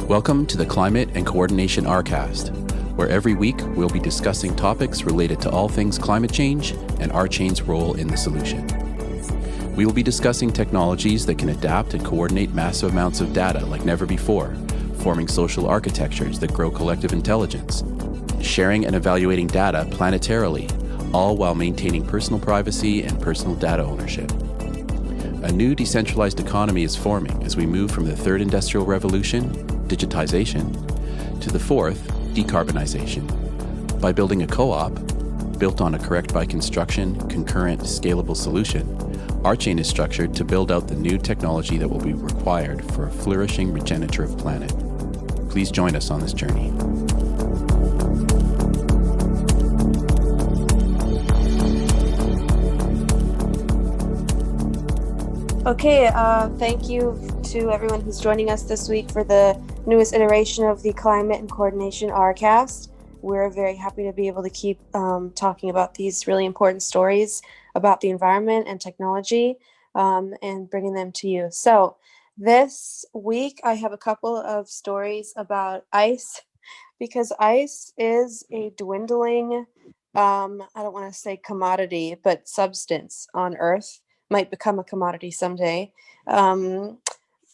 Welcome to the Climate and Coordination RCAST, where every week we'll be discussing topics related to all things climate change and RChain's role in the solution. We will be discussing technologies that can adapt and coordinate massive amounts of data like never before, forming social architectures that grow collective intelligence, sharing and evaluating data planetarily, all while maintaining personal privacy and personal data ownership. A new decentralized economy is forming as we move from the third industrial revolution, digitization, to the fourth, decarbonization. By building a co-op, built on a correct by construction, concurrent, scalable solution, RChain is structured to build out the new technology that will be required for a flourishing regenerative planet. Please join us on this journey. Okay, thank you to everyone who's joining us this week for the newest iteration of the Climate and Coordination RCAST. We're very happy to be able to keep talking about these really important stories about the environment and technology and bringing them to you. So this week I have a couple of stories about ice, because ice is a dwindling, I don't want to say commodity, but substance on Earth. Might become a commodity someday.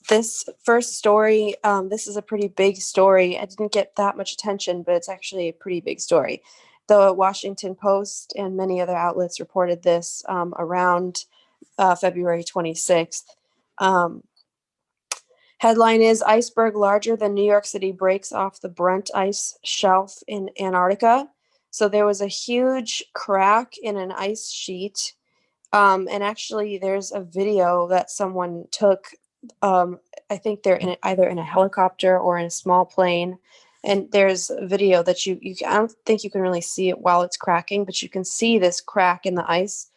This first story, this is a pretty big story. I didn't get that much attention, but it's actually a pretty big story. The Washington Post and many other outlets reported this around February 26th. Headline is, Iceberg larger than New York City breaks off the Brunt Ice Shelf in Antarctica. So there was a huge crack in an ice sheet. And actually, there's a video that someone took. I think they're either in a helicopter or in a small plane. And there's a video that I don't think you can really see it while it's cracking, but you can see this crack in the ice.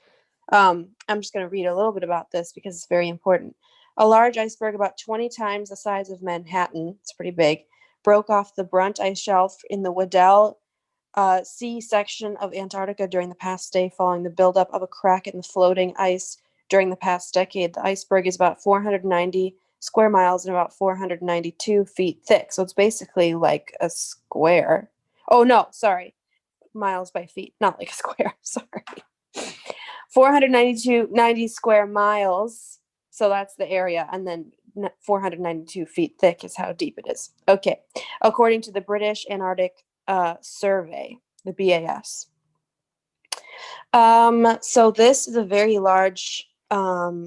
I'm just going to read a little bit about this because it's very important. A large iceberg about 20 times the size of Manhattan, it's pretty big, broke off the Brunt Ice Shelf in the Weddell sea section of Antarctica during the past day, following the buildup of a crack in the floating ice during the past decade. The iceberg is about 490 square miles and about 492 feet thick. So it's basically like a square. Oh, no, sorry. Miles by feet, not like a square. Sorry. 490 square miles. So that's the area. And then 492 feet thick is how deep it is. Okay. According to the British Antarctic Survey, the BAS. So this is a very large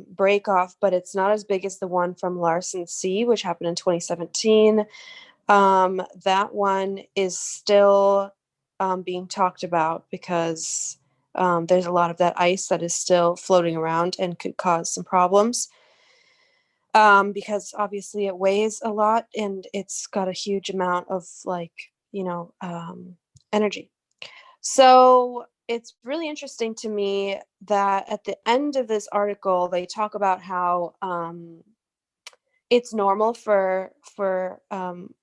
break off, but it's not as big as the one from Larsen C, which happened in 2017. That one is still being talked about because there's a lot of that ice that is still floating around and could cause some problems. Because obviously it weighs a lot and it's got a huge amount of energy. So it's really interesting to me that at the end of this article, they talk about how it's normal for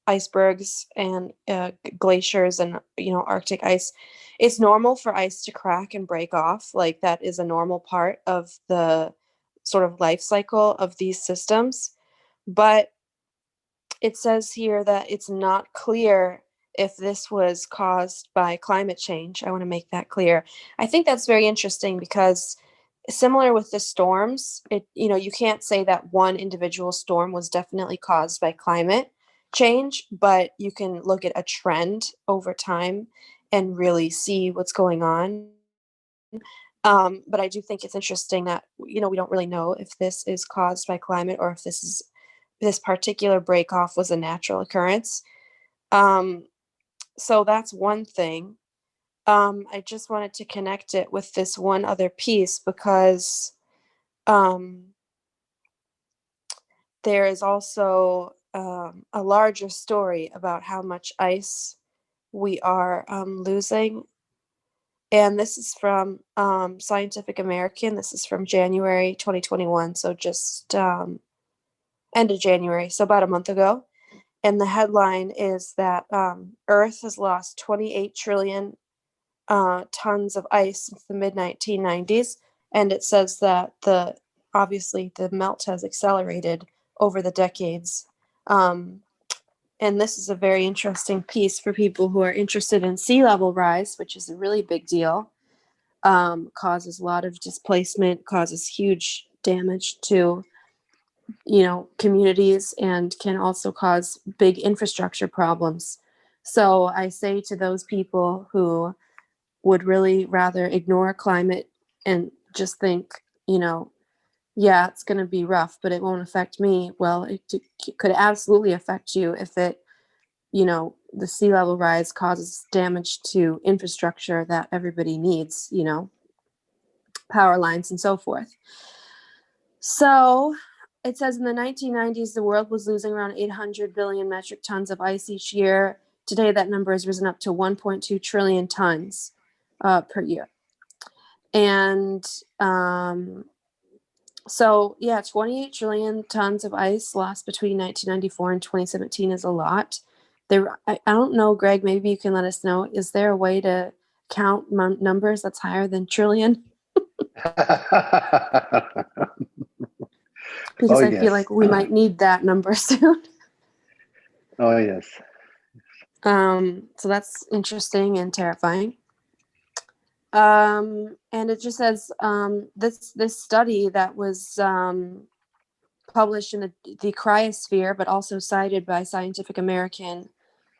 icebergs and glaciers and Arctic ice. It's normal for ice to crack and break off. Like that is a normal part of the sort of life cycle of these systems. But it says here that it's not clear if this was caused by climate change. I want to make that clear. I think that's very interesting because similar with the storms, you can't say that one individual storm was definitely caused by climate change, but you can look at a trend over time and really see what's going on. But I do think it's interesting that, we don't really know if this is caused by climate or if this particular break off was a natural occurrence. So that's one thing. I just wanted to connect it with this one other piece because there is also a larger story about how much ice we are losing. And this is from Scientific American. This is from January 2021, so just end of January, so about a month ago. And the headline is that Earth has lost 28 trillion tons of ice since the mid 1990s, and it says that obviously the melt has accelerated over the decades. And this is a very interesting piece for people who are interested in sea level rise, which is a really big deal. Causes a lot of displacement, causes huge damage to, communities, and can also cause big infrastructure problems. So I say to those people who would really rather ignore climate and just think, yeah, it's going to be rough, but it won't affect me. Well, it could absolutely affect you if the sea level rise causes damage to infrastructure that everybody needs, power lines and so forth. So it says in the 1990s, the world was losing around 800 billion metric tons of ice each year. Today, that number has risen up to 1.2 trillion tons per year. And so, 28 trillion tons of ice lost between 1994 and 2017 is a lot. I don't know, Greg, maybe you can let us know. Is there a way to count numbers that's higher than trillion? Because I feel like we might need that number soon. Oh, yes. So that's interesting and terrifying. And it just says this study that was published in the cryosphere, but also cited by Scientific American,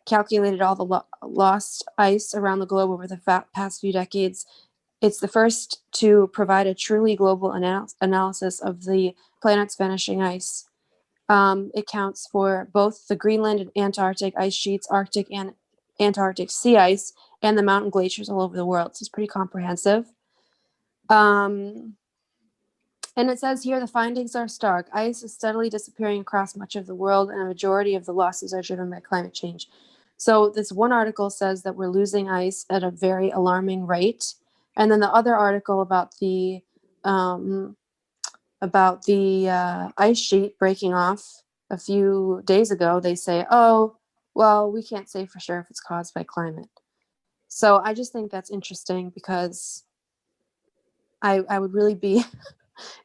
calculated all the lost ice around the globe over the past few decades. It's the first to provide a truly global analysis of the planet's vanishing ice. It counts for both the Greenland and Antarctic ice sheets, Arctic and Antarctic sea ice, and the mountain glaciers all over the world. So it's pretty comprehensive. And it says here, the findings are stark. Ice is steadily disappearing across much of the world, and a majority of the losses are driven by climate change. So this one article says that we're losing ice at a very alarming rate. And then the other article about the ice sheet breaking off a few days ago, they say, oh, well, we can't say for sure if it's caused by climate. So I just think that's interesting, because I would really be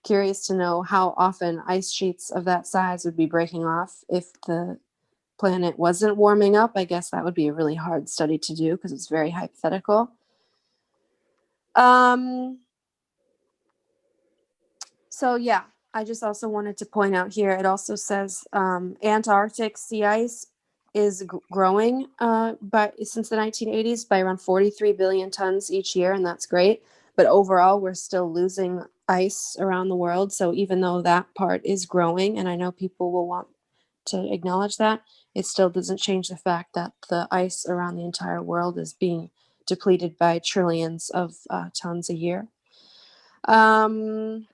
curious to know how often ice sheets of that size would be breaking off if the planet wasn't warming up. I guess that would be a really hard study to do because it's very hypothetical. So yeah, I just also wanted to point out here, it also says Antarctic sea ice is growing but since the 1980s by around 43 billion tons each year, and that's great. But overall, we're still losing ice around the world. So even though that part is growing, and I know people will want to acknowledge that, it still doesn't change the fact that the ice around the entire world is being depleted by trillions of tons a year. I'll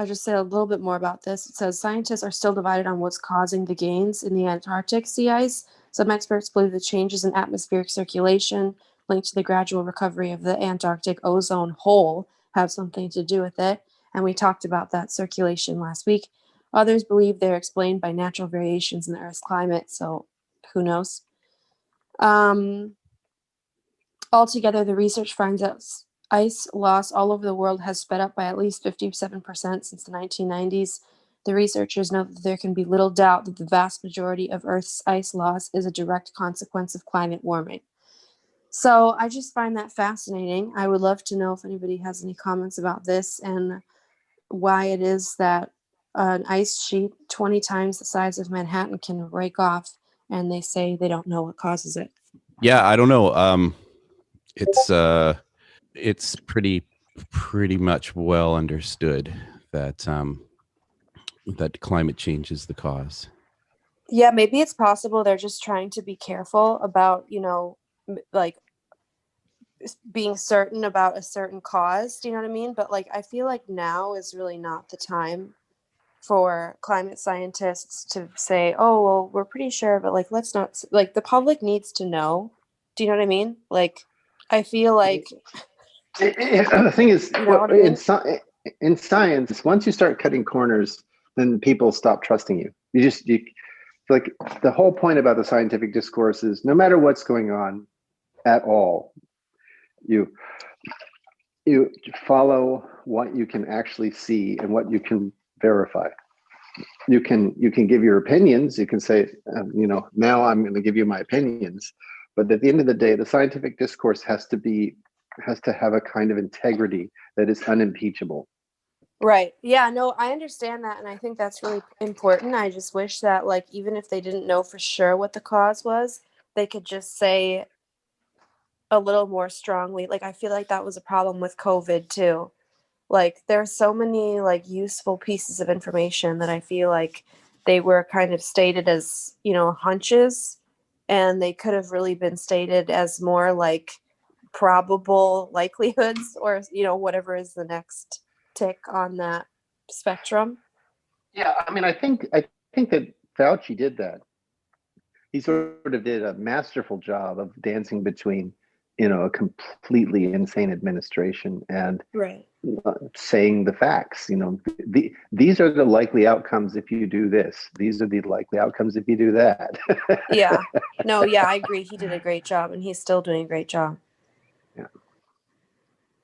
just say a little bit more about this. It says scientists are still divided on what's causing the gains in the Antarctic sea ice. Some experts believe the changes in atmospheric circulation linked to the gradual recovery of the Antarctic ozone hole have something to do with it. And we talked about that circulation last week. Others believe they're explained by natural variations in the Earth's climate. So who knows? Altogether, the research finds that ice loss all over the world has sped up by at least 57% since the 1990s. The researchers note that there can be little doubt that the vast majority of Earth's ice loss is a direct consequence of climate warming. So I just find that fascinating. I would love to know if anybody has any comments about this and why it is that an ice sheet 20 times the size of Manhattan can break off, and they say they don't know what causes it. Yeah, I don't know. It's pretty much well understood that that climate change is the cause. Yeah, maybe it's possible they're just trying to be careful about, like being certain about a certain cause. Do you know what I mean? But like, I feel like now is really not the time for climate scientists to say, oh, well, we're pretty sure, but like, let's not, like, the public needs to know. Do you know what I mean? Like, I feel like the thing is, in science, once you start cutting corners, then people stop trusting you. You like, the whole point about the scientific discourse is no matter what's going on at all, You follow what you can actually see and what you can verify. You can give your opinions. You can say, now I'm going to give you my opinions. But at the end of the day, the scientific discourse has to have a kind of integrity that is unimpeachable. Right. Yeah, no, I understand that. And I think that's really important. I just wish that, like, even if they didn't know for sure what the cause was, they could just say a little more strongly. Like, I feel like that was a problem with COVID too. Like, there's so many like useful pieces of information that I feel like they were kind of stated as, hunches, and they could have really been stated as more like probable likelihoods, or whatever is the next tick on that spectrum. Yeah, I mean, I think that Fauci did that. He sort of did a masterful job of dancing between, a completely insane administration and Right. saying the facts. These are the likely outcomes if you do this. These are the likely outcomes if you do that. Yeah. No, yeah, I agree. He did a great job, and he's still doing a great job. Yeah.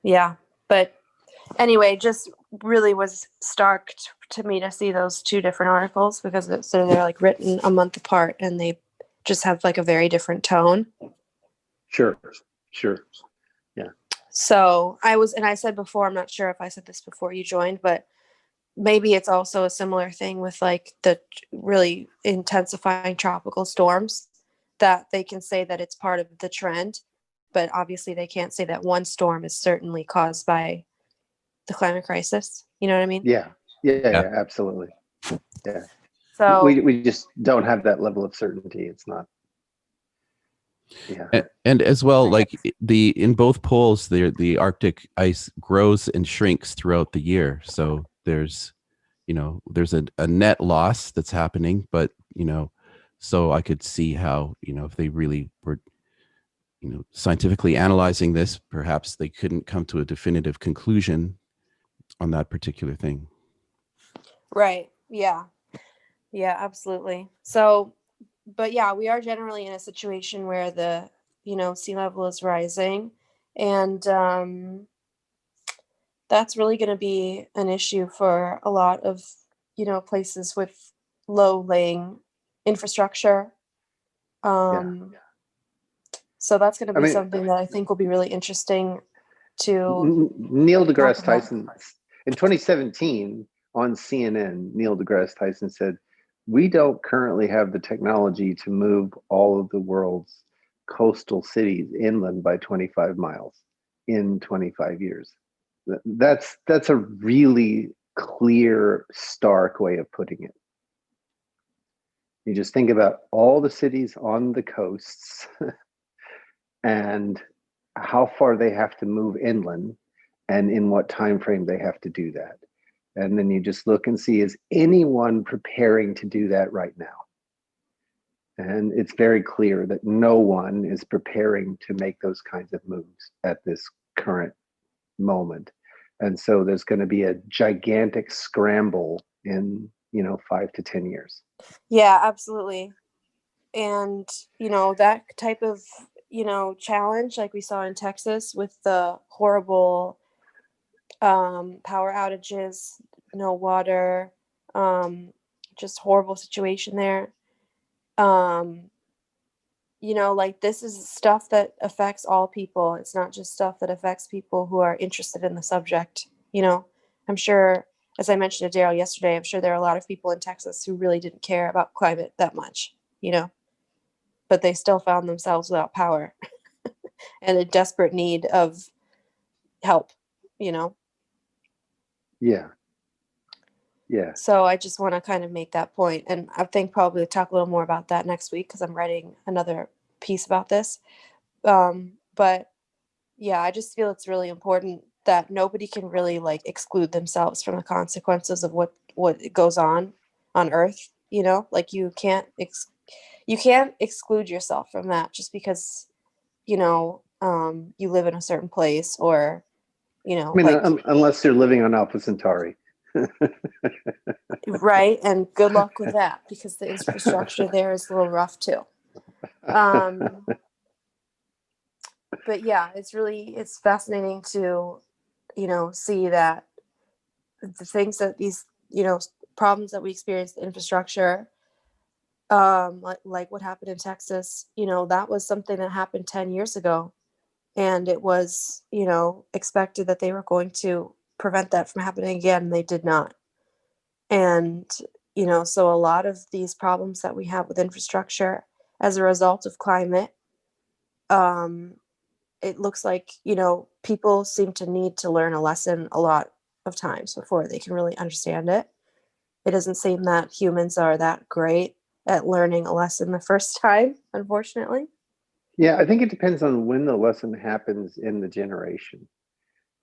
Yeah. But anyway, just really was stark to me to see those two different articles, because they're like written a month apart, and they just have like a very different tone. Sure. Yeah. So I said before, I'm not sure if I said this before you joined, but maybe it's also a similar thing with like the really intensifying tropical storms, that they can say that it's part of the trend, but obviously they can't say that one storm is certainly caused by the climate crisis. You know what I mean? Yeah, absolutely. Yeah. So we just don't have that level of certainty. It's not. Yeah. And as well, like in both poles, the Arctic ice grows and shrinks throughout the year. So there's a net loss that's happening, but so I could see how, if they really were, scientifically analyzing this, perhaps they couldn't come to a definitive conclusion on that particular thing. Right. Yeah. Yeah, absolutely. So, but yeah, we are generally in a situation where the, sea level is rising, and that's really going to be an issue for a lot of, places with low laying infrastructure. So that's going to be something that I think will be really interesting to Neil deGrasse Tyson in 2017 on CNN. Neil deGrasse Tyson said, "We don't currently have the technology to move all of the world's coastal cities inland by 25 miles in 25 years." That's a really clear, stark way of putting it. You just think about all the cities on the coasts and how far they have to move inland and in what time frame they have to do that. And then you just look and see, is anyone preparing to do that right now? And it's very clear that no one is preparing to make those kinds of moves at this current moment. And so there's going to be a gigantic scramble in 5 to 10 years. Yeah, absolutely. And that type of challenge, like we saw in Texas with the horrible power outages, no water, just horrible situation there. Like, this is stuff that affects all people. It's not just stuff that affects people who are interested in the subject. I'm sure, as I mentioned to Darryl yesterday, I'm sure there are a lot of people in Texas who really didn't care about climate that much, but they still found themselves without power and a desperate need of help, Yeah. So I just want to kind of make that point. And I think probably talk a little more about that next week, because I'm writing another piece about this. But yeah, I just feel it's really important that nobody can really like exclude themselves from the consequences of what goes on Earth. Like, you can't exclude yourself from that just because, you live in a certain place, or, unless you're living on Alpha Centauri. Right, and good luck with that, because the infrastructure there is a little rough too. But yeah, it's fascinating to, see that the things that these, problems that we experience, the infrastructure, like what happened in Texas, that was something that happened 10 years ago. And it was, expected that they were going to prevent that from happening again, and they did not. And, so a lot of these problems that we have with infrastructure as a result of climate, it looks like, people seem to need to learn a lesson a lot of times before they can really understand it. It doesn't seem that humans are that great at learning a lesson the first time, unfortunately. Yeah, I think it depends on when the lesson happens in the generation,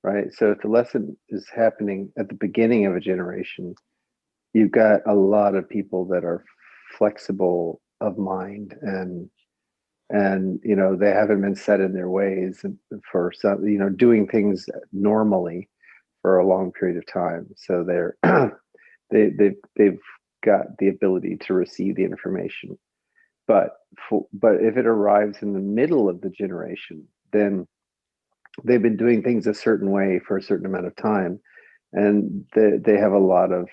right? So if the lesson is happening at the beginning of a generation, you've got a lot of people that are flexible of mind, and they haven't been set in their ways for some, doing things normally for a long period of time. So they're they've got the ability to receive the information. But if it arrives in the middle of the generation, then they've been doing things a certain way for a certain amount of time, and they have a lot of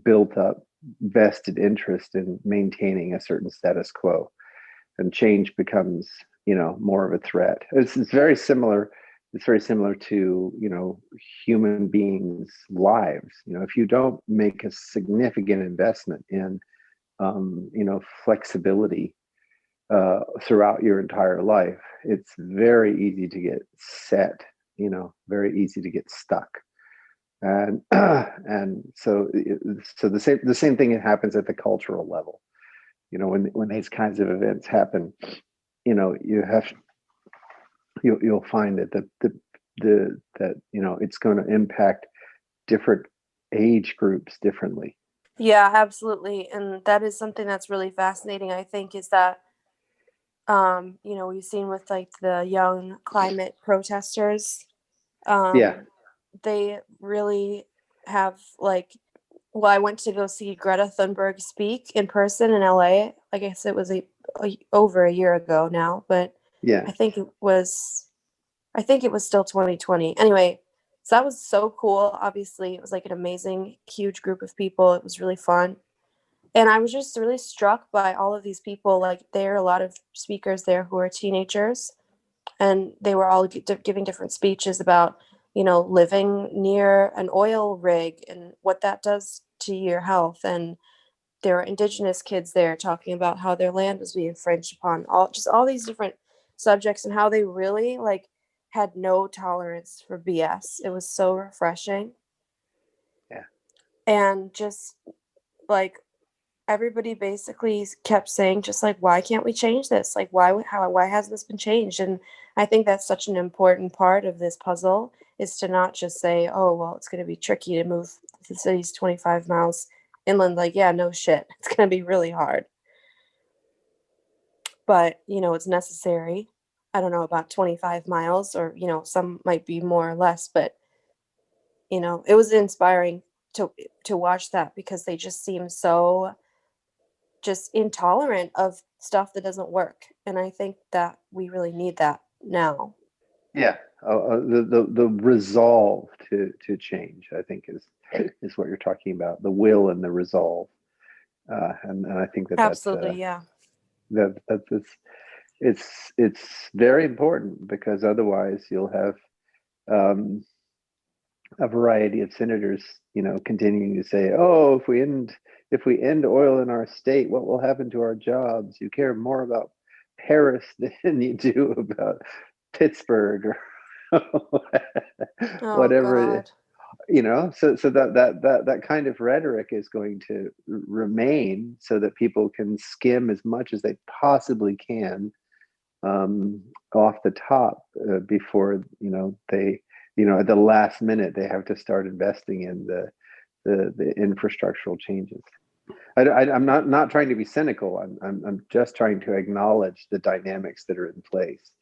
built up vested interest in maintaining a certain status quo, and change becomes more of a threat. It's very similar. It's very similar to human beings' lives. If you don't make a significant investment in flexibility throughout your entire life, it's very easy to get set, very easy to get stuck. And and so the same thing happens at the cultural level. When these kinds of events happen, you'll find that it's going to impact different age groups differently. Yeah, absolutely. And that is something that's really fascinating, I think, is that we've seen with like the young climate protesters, Yeah. they really have I went to go see Greta Thunberg speak in person in LA. I guess it was over a year ago now, but Yeah. I think it was still 2020. Anyway, so that was so cool. Obviously, it was like an amazing, huge group of people. It was really fun. And I was just really struck by all of these people. Like, there are a lot of speakers there who are teenagers, and they were all giving different speeches about, living near an oil rig and what that does to your health. And there were indigenous kids there talking about how their land was being infringed upon, all these different subjects, and how they really had no tolerance for BS. It was so refreshing. Yeah. And just everybody basically kept saying, just why can't we change this? Why hasn't this been changed? And I think that's such an important part of this puzzle, is to not just say, oh, well, it's going to be tricky to move the cities 25 miles inland. Yeah, no shit. It's going to be really hard. But, it's necessary. I don't know about 25 miles, or, some might be more or less, but, it was inspiring to watch that, because they just seem so just intolerant of stuff that doesn't work. And I think that we really need that now. Yeah. The resolve to change, I think, is what you're talking about. The will and the resolve. And I think Absolutely. it's very important, because otherwise you'll have a variety of senators, continuing to say, "Oh, if we end oil in our state, what will happen to our jobs? You care more about Paris than you do about Pittsburgh," or whatever. God. So that kind of rhetoric is going to remain, so that people can skim as much as they possibly can off the top before they at the last minute they have to start investing in the infrastructural changes. I'm not trying to be cynical. I'm just trying to acknowledge the dynamics that are in place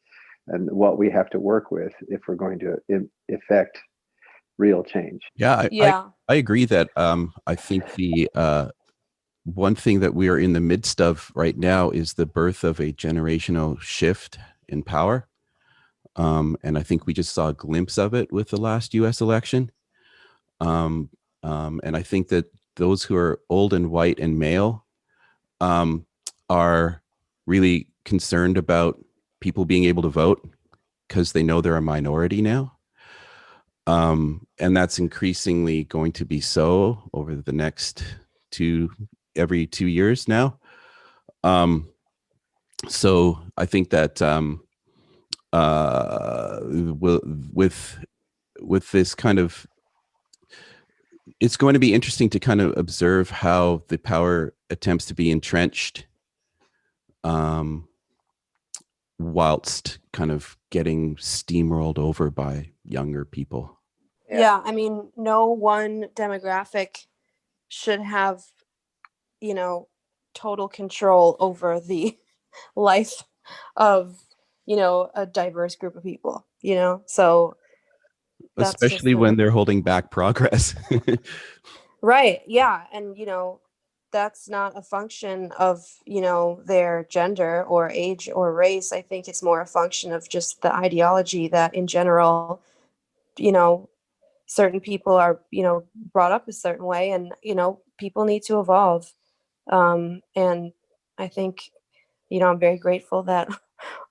and what we have to work with if we're going to effect real change. Yeah, I agree that I think the one thing that we are in the midst of right now is the birth of a generational shift in power. And I think we just saw a glimpse of it with the last US election. And I think that those who are old and white and male are really concerned about people being able to vote because they know they're a minority now. And that's increasingly going to be so over the next every 2 years now. So I think that with this kind of, it's going to be interesting to kind of observe how the power attempts to be entrenched whilst kind of getting steamrolled over by younger people. Yeah, I mean, no one demographic should have, total control over the life of, a diverse group of people, so that's Especially when they're holding back progress. Right. Yeah. And, that's not a function of, their gender or age or race. I think it's more a function of just the ideology that in general, certain people are, brought up a certain way and, people need to evolve. And I think, I'm very grateful that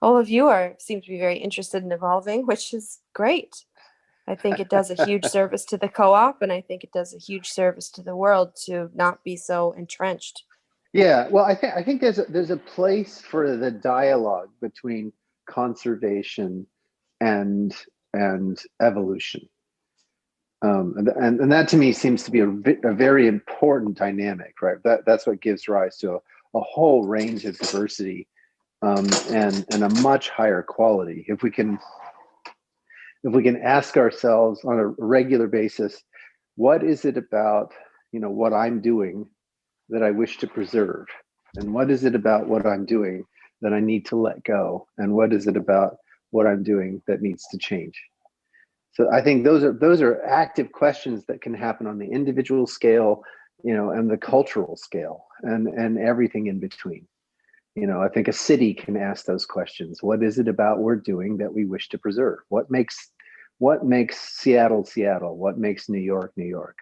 all of you seem to be very interested in evolving, which is great. I think it does a huge service to the co-op, and I think it does a huge service to the world to not be so entrenched. Yeah, well, I think there's a place for the dialogue between conservation and evolution, and that to me seems to be a very important dynamic, right? That's what gives rise to a whole range of diversity, and a much higher quality. If we can ask ourselves on a regular basis, what is it about, what I'm doing that I wish to preserve? And what is it about what I'm doing that I need to let go? And what is it about what I'm doing that needs to change? So I think those are active questions that can happen on the individual scale, and the cultural scale, and everything in between. I think a city can ask those questions. What is it about we're doing that we wish to preserve? What makes Seattle, Seattle? What makes New York, New York?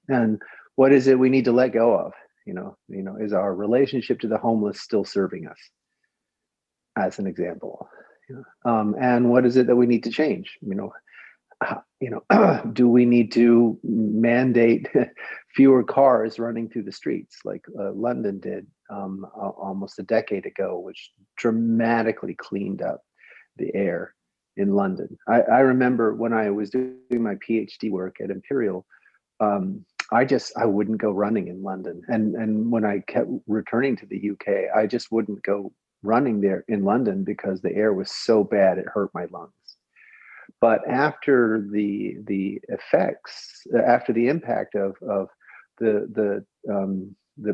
And what is it we need to let go of? Is our relationship to the homeless still serving us, as an example? And what is it that we need to change? Do we need to mandate fewer cars running through the streets like London did almost a decade ago, which dramatically cleaned up the air in London? I remember when I was doing my PhD work at Imperial, I wouldn't go running in London. And when I kept returning to the UK, I just wouldn't go running there in London because the air was so bad, it hurt my lungs. But after the impact of the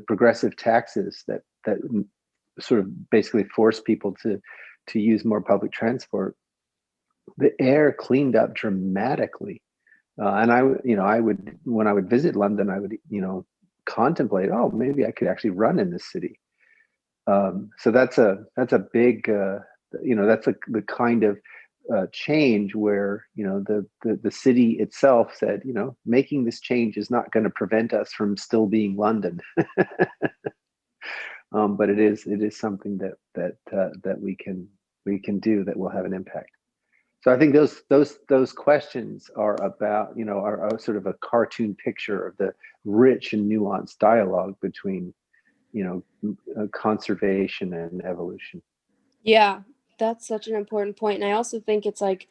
progressive taxes that sort of basically forced people to use more public transport, the air cleaned up dramatically. And I would, when I would visit London, I would, contemplate, oh, maybe I could actually run in this city. So that's a big, that's the kind of change where, the city itself said, making this change is not going to prevent us from still being London. But it is something that we can do that will have an impact. So I think those questions are about, are sort of a cartoon picture of the rich and nuanced dialogue between, conservation and evolution. Yeah, that's such an important point. And I also think it's like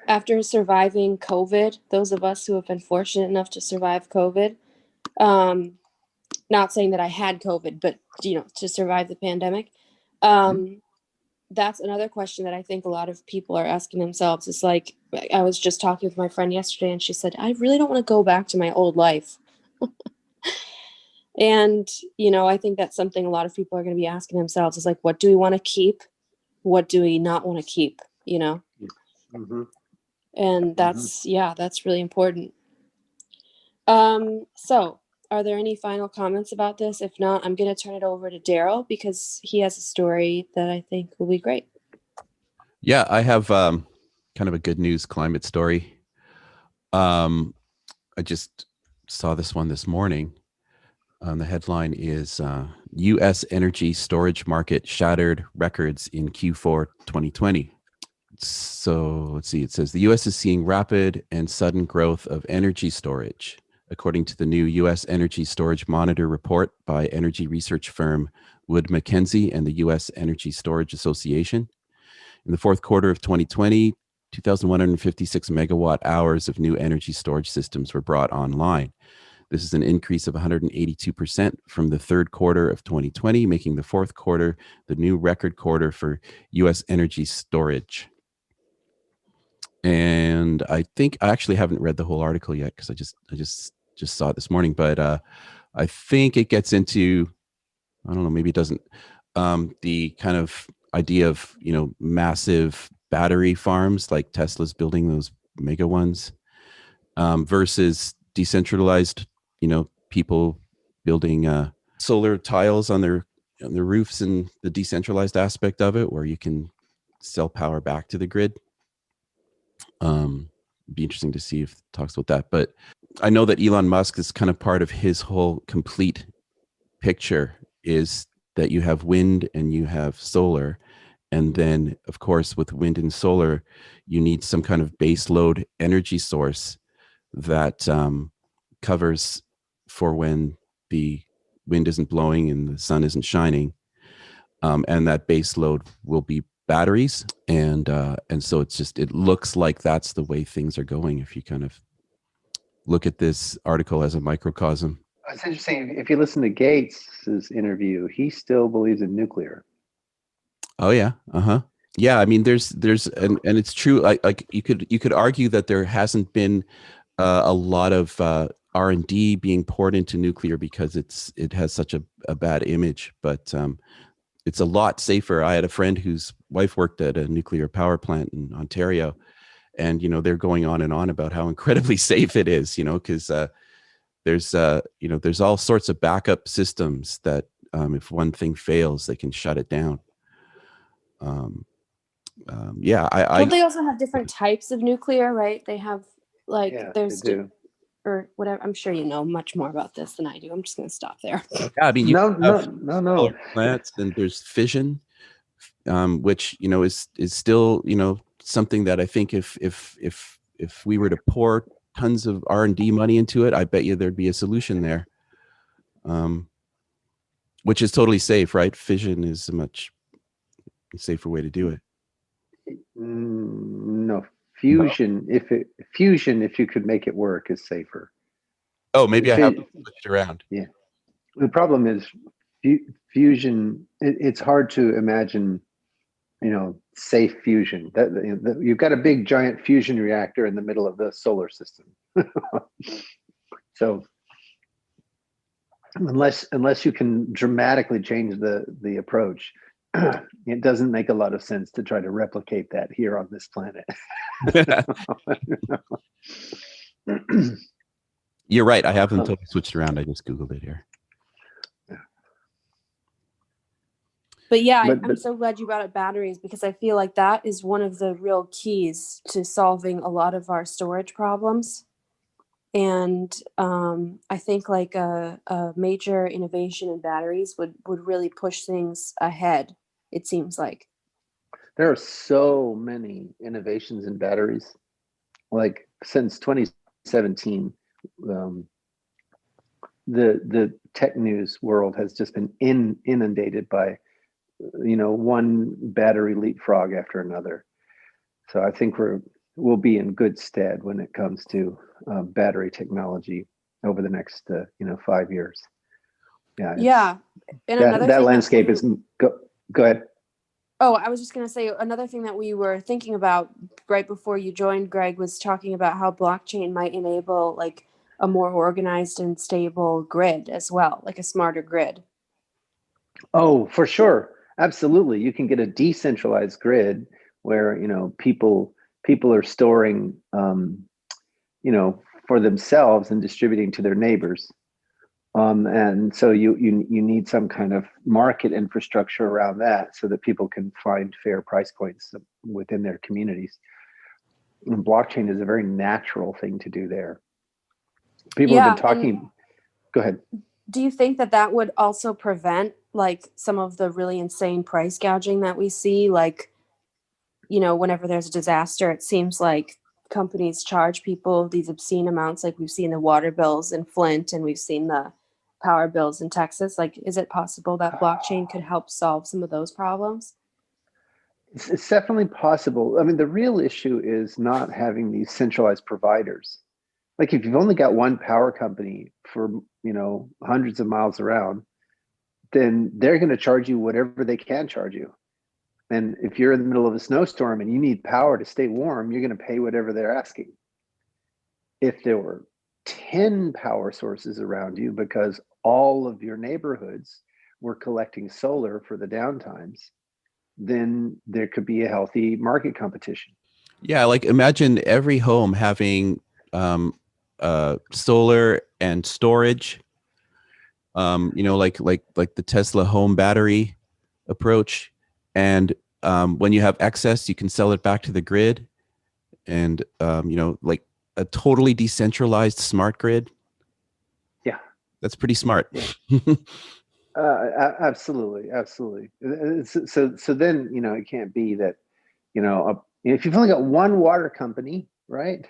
after surviving COVID, those of us who have been fortunate enough to survive COVID, not saying that I had COVID, but, to survive the pandemic, that's another question that I think a lot of people are asking themselves. It's like, I was just talking with my friend yesterday and she said, I really don't want to go back to my old life. And, I think that's something a lot of people are going to be asking themselves is like, what do we want to keep? What do we not want to keep? Mm-hmm. And that's really important. So are there any final comments about this? If not, I'm going to turn it over to Darryl because he has a story that I think will be great. Yeah, I have kind of a good news climate story. I just saw this one this morning. The headline is U.S. energy storage market shattered records in Q4 2020. So let's see, it says the U.S. is seeing rapid and sudden growth of energy storage, according to the new U.S. Energy Storage Monitor report by energy research firm Wood Mackenzie and the U.S. Energy Storage Association. In the fourth quarter of 2020, 2,156 megawatt hours of new energy storage systems were brought online. This is an increase of 182% from the third quarter of 2020, making the fourth quarter the new record quarter for U.S. energy storage. And I think I actually haven't read the whole article yet because I just saw it this morning. But I think it gets into, I don't know, maybe it doesn't. The kind of idea of massive battery farms like Tesla's building those mega ones versus decentralized, people building solar tiles on their roofs, and the decentralized aspect of it where you can sell power back to the grid. Be interesting to see if it talks about that. But I know that Elon Musk is kind of part of his whole complete picture is that you have wind and you have solar. And then, of course, with wind and solar, you need some kind of base load energy source that covers for when the wind isn't blowing and the sun isn't shining. And that base load will be batteries. And so it looks like that's the way things are going if you kind of look at this article as a microcosm. It's interesting. If you listen to Gates's interview, he still believes in nuclear. Oh yeah. Yeah. I mean, there's and it's true. Like you could argue that there hasn't been a lot of R&D being poured into nuclear because it has such a bad image, but it's a lot safer. I had a friend whose wife worked at a nuclear power plant in Ontario, and they're going on and on about how incredibly safe it is. Because there's all sorts of backup systems that if one thing fails, they can shut it down. Yeah, Don't they also have different types of nuclear, right? They have there's or whatever. I'm sure you know much more about this than I do. I'm just going to stop there. Yeah, I mean, no. plants, and there's fission, which is still something that I think if we were to pour tons of R&D money into it, I bet you there'd be a solution there, which is totally safe, right? Fission is a much safer way to do it. No, fusion. Fusion, if you could make it work, is safer. Oh, maybe I have switched around. Yeah, the problem is fusion. It's hard to imagine, safe fusion. You've got a big giant fusion reactor in the middle of the solar system. So unless you can dramatically change the approach, it doesn't make a lot of sense to try to replicate that here on this planet. You're right. I haven't totally switched around. I just Googled it here. But yeah, I'm so glad you brought up batteries, because I feel like that is one of the real keys to solving a lot of our storage problems. And I think like a major innovation in batteries would really push things ahead, it seems like. There are so many innovations in batteries. Like since 2017, the tech news world has just been inundated by one battery leapfrog after another. So I think we'll be in good stead when it comes to battery technology over the next 5 years. Yeah, and that landscape is go ahead. Oh, I was just going to say another thing that we were thinking about right before you joined, Greg, was talking about how blockchain might enable like a more organized and stable grid as well, like a smarter grid. Oh, for sure. Absolutely. You can get a decentralized grid where, people are storing, for themselves and distributing to their neighbors. And so you need some kind of market infrastructure around that so that people can find fair price points within their communities. And blockchain is a very natural thing to do there. People have been talking. Go ahead. Do you think that that would also prevent like some of the really insane price gouging that we see? Like, you know, whenever there's a disaster, it seems like companies charge people these obscene amounts. Like we've seen the water bills in Flint and we've seen the power bills in Texas. Like, is it possible that blockchain could help solve some of those problems? It's definitely possible. I mean, the real issue is not having these centralized providers. Like if you've only got one power company for, hundreds of miles around, then they're going to charge you whatever they can charge you. And if you're in the middle of a snowstorm and you need power to stay warm, you're going to pay whatever they're asking. If there were 10 power sources around you because all of your neighborhoods were collecting solar for the downtimes, then there could be a healthy market competition. Yeah, like imagine every home having solar and storage. Like the Tesla home battery approach, and when you have excess, you can sell it back to the grid, and like a totally decentralized smart grid. Yeah, that's pretty smart. Yeah. Absolutely. So then it can't be that if you've only got one water company, right?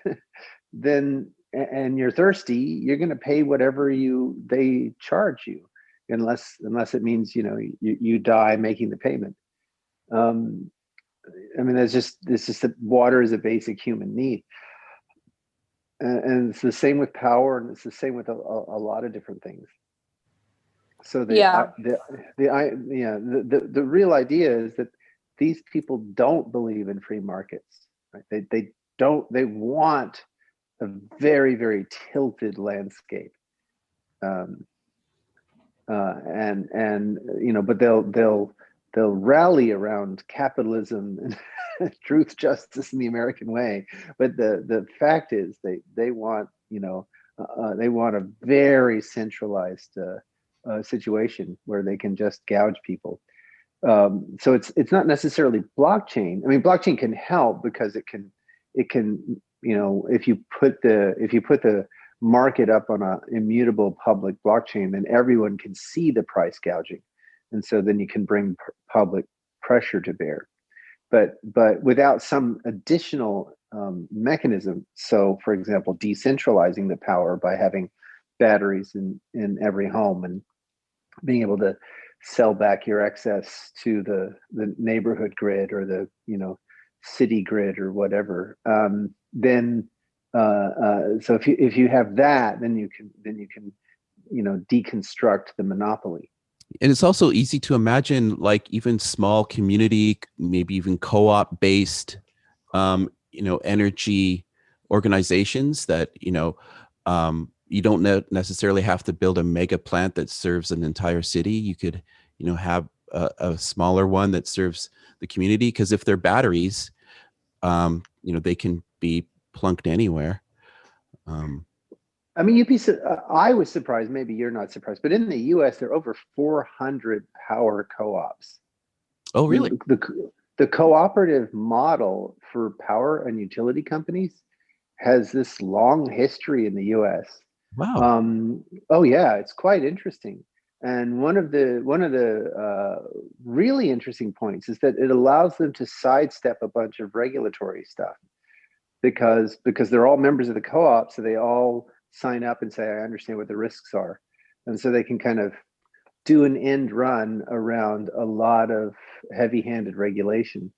Then and you're thirsty, you're going to pay whatever they charge you, unless it means you die making the payment. I mean, it's just that water is a basic human need, and it's the same with power, and it's the same with a lot of different things. So the real idea is that these people don't believe in free markets, right? They want a very, very tilted landscape, but they'll rally around capitalism and truth, justice, and the American way. But the fact is, they want they want a very centralized situation where they can just gouge people. So it's not necessarily blockchain. I mean, blockchain can help because it can if you put the market up on a immutable public blockchain, then everyone can see the price gouging, and so then you can bring public pressure to bear. But without some additional mechanism, so for example, decentralizing the power by having batteries in every home and being able to sell back your excess to the neighborhood grid or the city grid or whatever, then so if you have that, then you can deconstruct the monopoly. And it's also easy to imagine, like even small community, maybe even co-op based energy organizations that you don't necessarily have to build a mega plant that serves an entire city. You could have a smaller one that serves the community, because if they're batteries, they can be plunked anywhere. I mean, I was surprised, maybe you're not surprised, but in the US, there are over 400 power co-ops. Oh, really? The cooperative model for power and utility companies has this long history in the US. Wow. Oh yeah, it's quite interesting. And one of the really interesting points is that it allows them to sidestep a bunch of regulatory stuff, because they're all members of the co-op, so they all sign up and say, I understand what the risks are. And so they can kind of do an end run around a lot of heavy-handed regulation.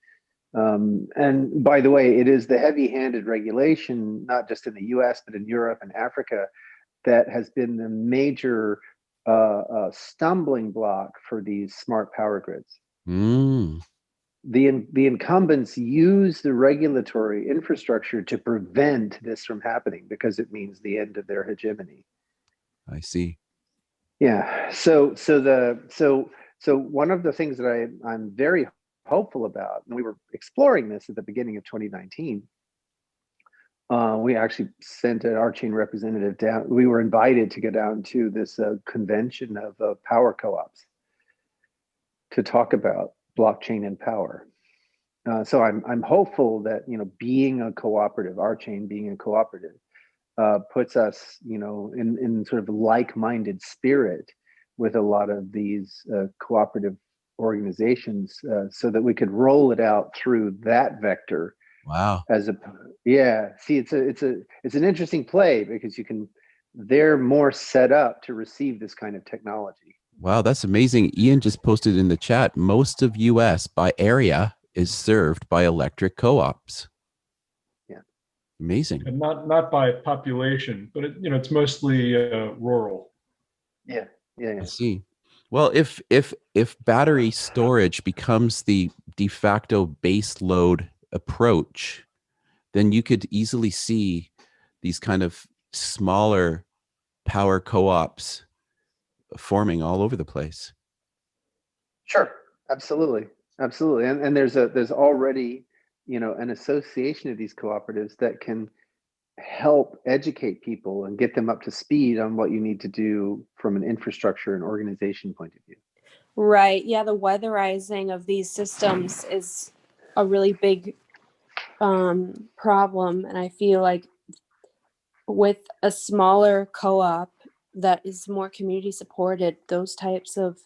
And by the way, it is the heavy-handed regulation, not just in the US, but in Europe and Africa, that has been the major stumbling block for these smart power grids. The incumbents use the regulatory infrastructure to prevent this from happening, because it means the end of their hegemony. I see. Yeah. So one of the things that I'm very hopeful about, and we were exploring this at the beginning of 2019, We actually sent an RChain representative down. We were invited to go down to this convention of power co-ops to talk about blockchain and power. So I'm hopeful that, you know, being a cooperative, RChain being a cooperative, puts us, you know, in sort of like-minded spirit with a lot of these cooperative organizations, so that we could roll it out through that vector. Wow. See, it's an interesting play because they're more set up to receive this kind of technology. Wow, that's amazing. Ian just posted in the chat, most of US by area is served by electric co-ops. Yeah. Amazing. And not by population, but it's mostly rural. Yeah. I see. Well, if battery storage becomes the de facto base load approach, then you could easily see these kind of smaller power co-ops forming all over the place. Sure, absolutely. And there's already, you know, an association of these cooperatives that can help educate people and get them up to speed on what you need to do from an infrastructure and organization point of view. Right. Yeah, the weatherizing of these systems is a really big problem. And I feel like with a smaller co-op that is more community supported, those types of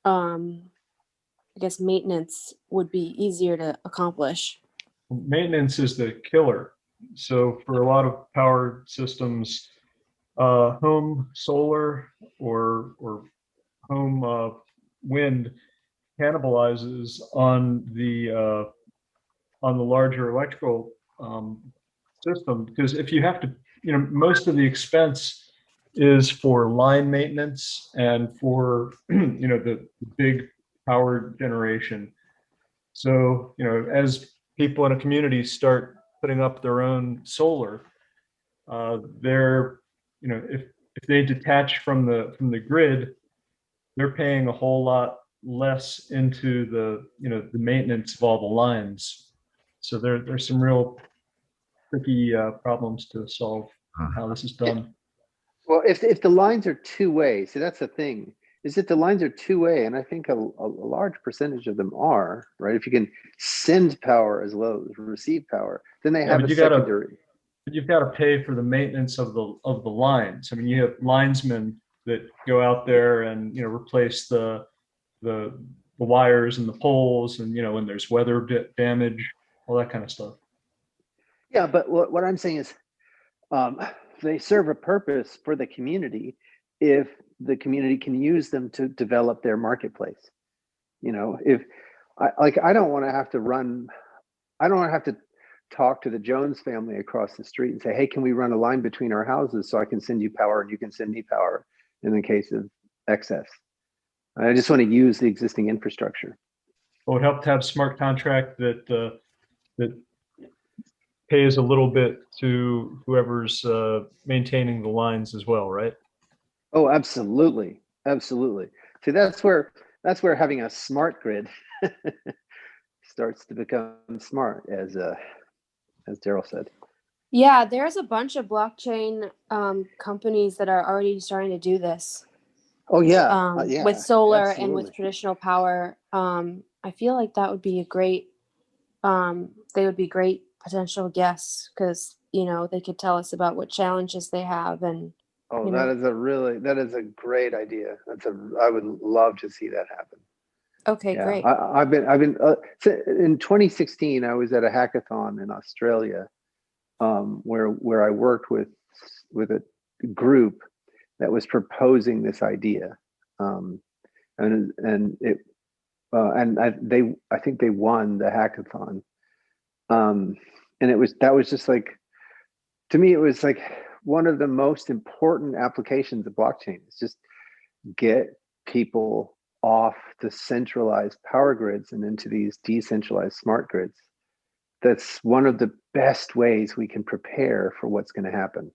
I guess maintenance would be easier to accomplish. Maintenance is the killer. So for a lot of power systems, home solar or home wind cannibalizes on the larger electrical system, because if you have to, most of the expense is for line maintenance and for the big power generation. So as people in a community start putting up their own solar, they're if they detach from the grid, they're paying a whole lot less into the the maintenance of all the lines. So there's some real tricky problems to solve how this is done. Well, if the lines are two-way, so that's the thing, is that the lines are two-way, and I think a large percentage of them are, right? If you can send power as well as receive power, then they have a secondary. But you've got to pay for the maintenance of the lines. I mean, you have linesmen that go out there and replace the wires and the poles, and when there's weather damage, all that kind of stuff. Yeah, but what I'm saying is, they serve a purpose for the community if the community can use them to develop their marketplace. If I don't want to have to talk to the Jones family across the street and say, hey, can we run a line between our houses so I can send you power and you can send me power in the case of excess. I just want to use the existing infrastructure. Well, it would help to have smart contract that pays a little bit to whoever's maintaining the lines as well, right? Oh, absolutely. See, that's where having a smart grid starts to become smart, as Darryl said. Yeah, there's a bunch of blockchain companies that are already starting to do this. Oh yeah, yeah, with solar absolutely. and with traditional power. I feel like that would be a great. They would be great potential guests because they could tell us about what challenges they have and. That is a great idea. I would love to see that happen. Okay, yeah, great. I've been in 2016. I was at a hackathon in Australia, where I worked with a group that was proposing this idea, and I think they won the hackathon, and that was just like, to me, it was like one of the most important applications of blockchain is just get people off the centralized power grids and into these decentralized smart grids. That's one of the best ways we can prepare for what's going to happen,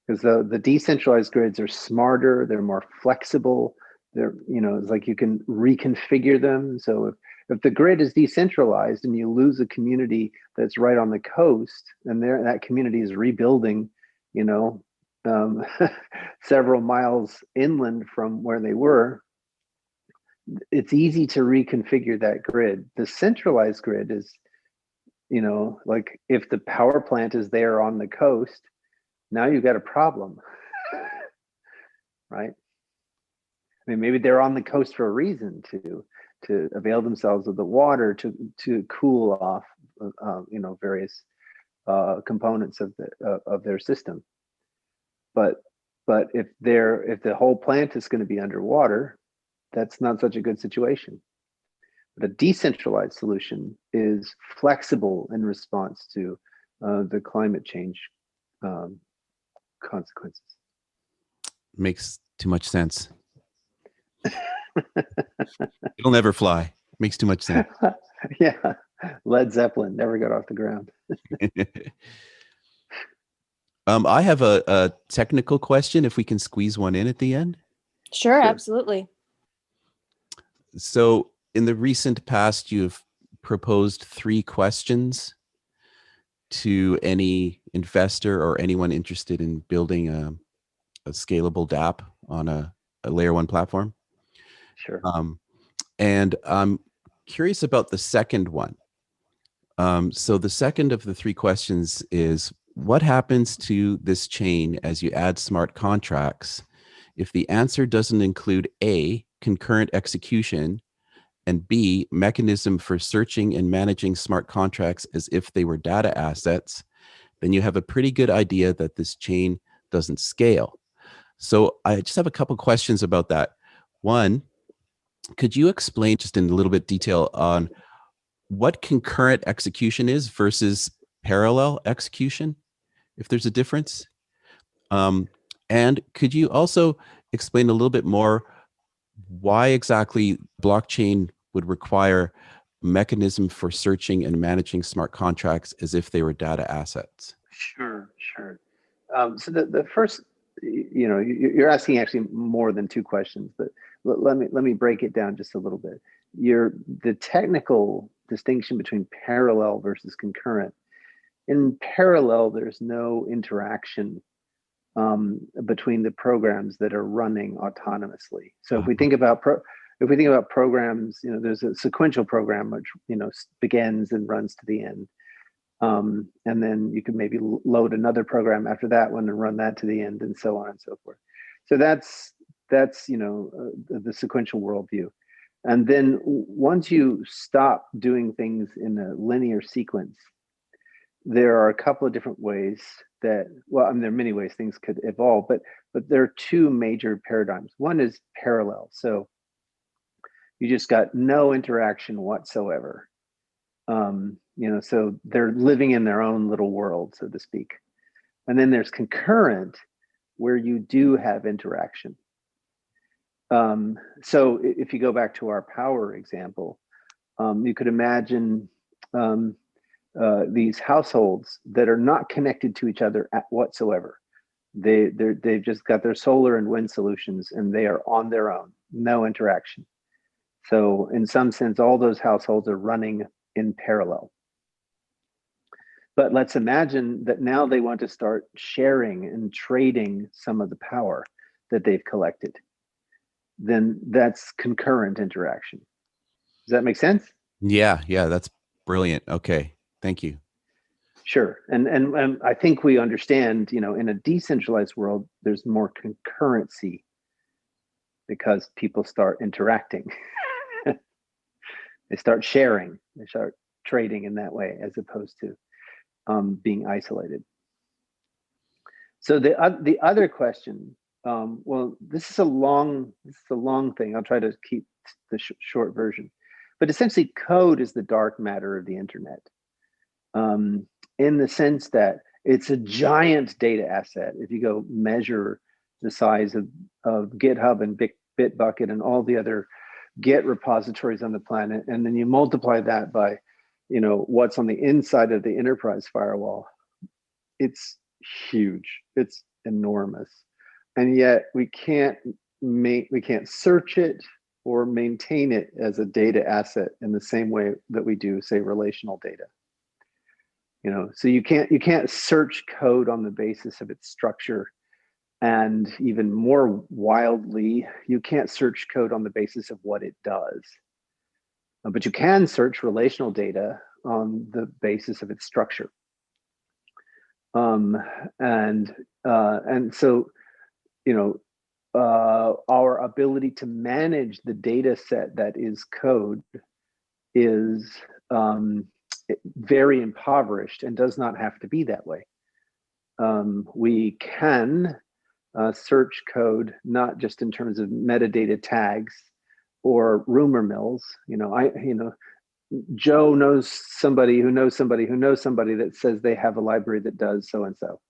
because the decentralized grids are smarter, they're more flexible, they're it's like you can reconfigure them. So If the grid is decentralized and you lose a community that's right on the coast, and that community is rebuilding, um, several miles inland from where they were, it's easy to reconfigure that grid. The centralized grid is, like if the power plant is there on the coast, now you've got a problem, right? I mean, maybe they're on the coast for a reason, to avail themselves of the water to cool off, various components of their system. But if the whole plant is going to be underwater, that's not such a good situation. But a decentralized solution is flexible in response to the climate change consequences. Makes too much sense. It'll never fly. Makes too much sense. Yeah, Led Zeppelin never got off the ground. I have a technical question, if we can squeeze one in at the end. Sure, absolutely. So in the recent past, you've proposed 3 questions to any investor or anyone interested in building a scalable DApp on a layer 1 platform. Sure. And I'm curious about the second one. So the second of the 3 questions is, what happens to this chain as you add smart contracts if the answer doesn't include A, concurrent execution, and B, mechanism for searching and managing smart contracts as if they were data assets? Then you have a pretty good idea that this chain doesn't scale. So I just have a couple questions about that. One, could you explain just in a little bit detail on what concurrent execution is versus parallel execution, if there's a difference? And could you also explain a little bit more why exactly blockchain would require a mechanism for searching and managing smart contracts as if they were data assets? Sure. So the first, you're asking actually more than 2 questions, but let me break it down just a little bit. The technical distinction between parallel versus concurrent. In parallel, there's no interaction between the programs that are running autonomously. So if we think about programs, there's a sequential program which begins and runs to the end. And then you can maybe load another program after that one and run that to the end, and so on and so forth. So that's the sequential worldview. And then once you stop doing things in a linear sequence, there are a couple of different ways that, there are many ways things could evolve, but there are 2 major paradigms. One is parallel. So you just got no interaction whatsoever. So they're living in their own little world, so to speak. And then there's concurrent, where you do have interaction. So if you go back to our power example, you could imagine these households that are not connected to each other whatsoever. They've just got their solar and wind solutions, and they are on their own, no interaction. So in some sense, all those households are running in parallel. But let's imagine that now they want to start sharing and trading some of the power that they've collected. Then that's concurrent interaction. Does that make sense? Yeah, that's brilliant. Okay, thank you. Sure. And I think we understand, in a decentralized world, there's more concurrency because people start interacting. They start sharing, they start trading in that way, as opposed to being isolated. So the other question, this is a long thing. I'll try to keep the short version. But essentially, code is the dark matter of the internet, in the sense that it's a giant data asset. If you go measure the size of GitHub and Bitbucket and all the other Git repositories on the planet, and then you multiply that by, what's on the inside of the enterprise firewall, it's huge. It's enormous, and yet we can't search it. or maintain it as a data asset in the same way that we do, say, relational data. So you can't search code on the basis of its structure, and even more wildly, you can't search code on the basis of what it does. But you can search relational data on the basis of its structure. And so, our ability to manage the data set that is code is very impoverished and does not have to be that way. We can search code not just in terms of metadata tags or rumor mills. Joe knows somebody who knows somebody who knows somebody that says they have a library that does so and so,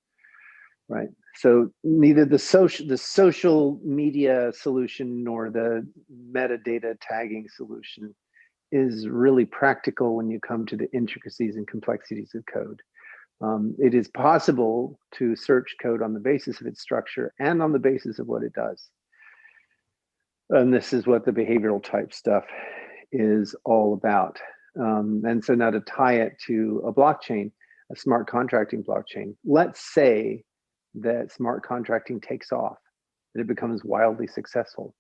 right? So neither the social media solution nor the metadata tagging solution is really practical when you come to the intricacies and complexities of code. It is possible to search code on the basis of its structure and on the basis of what it does. And this is what the behavioral type stuff is all about. And so now to tie it to a blockchain, a smart contracting blockchain, let's say that smart contracting takes off, that it becomes wildly successful.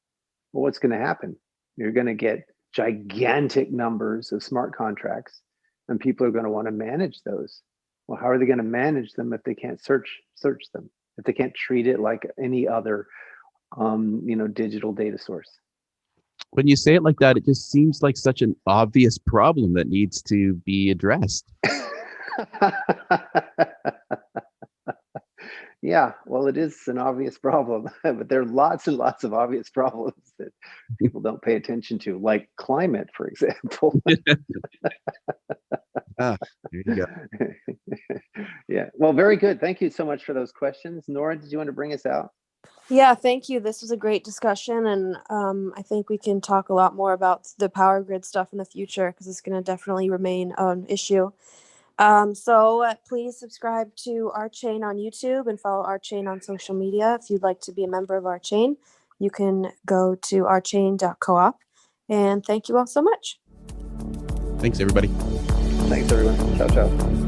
Well, what's going to happen? You're going to get gigantic numbers of smart contracts, and people are going to want to manage those. Well, how are they going to manage them if they can't search them? If they can't treat it like any other, digital data source? When you say it like that, it just seems like such an obvious problem that needs to be addressed. Yeah, well, it is an obvious problem, but there are lots and lots of obvious problems that people don't pay attention to, like climate, for example. There you go. Yeah, well, very good. Thank you so much for those questions. Nora, did you want to bring us out? Yeah, thank you. This was a great discussion, and I think we can talk a lot more about the power grid stuff in the future, because it's going to definitely remain an issue. So please subscribe to RChain on YouTube and follow RChain on social media. If you'd like to be a member of RChain, you can go to rchain.coop. And thank you all so much. Thanks, everybody. Thanks, everyone. Ciao, ciao.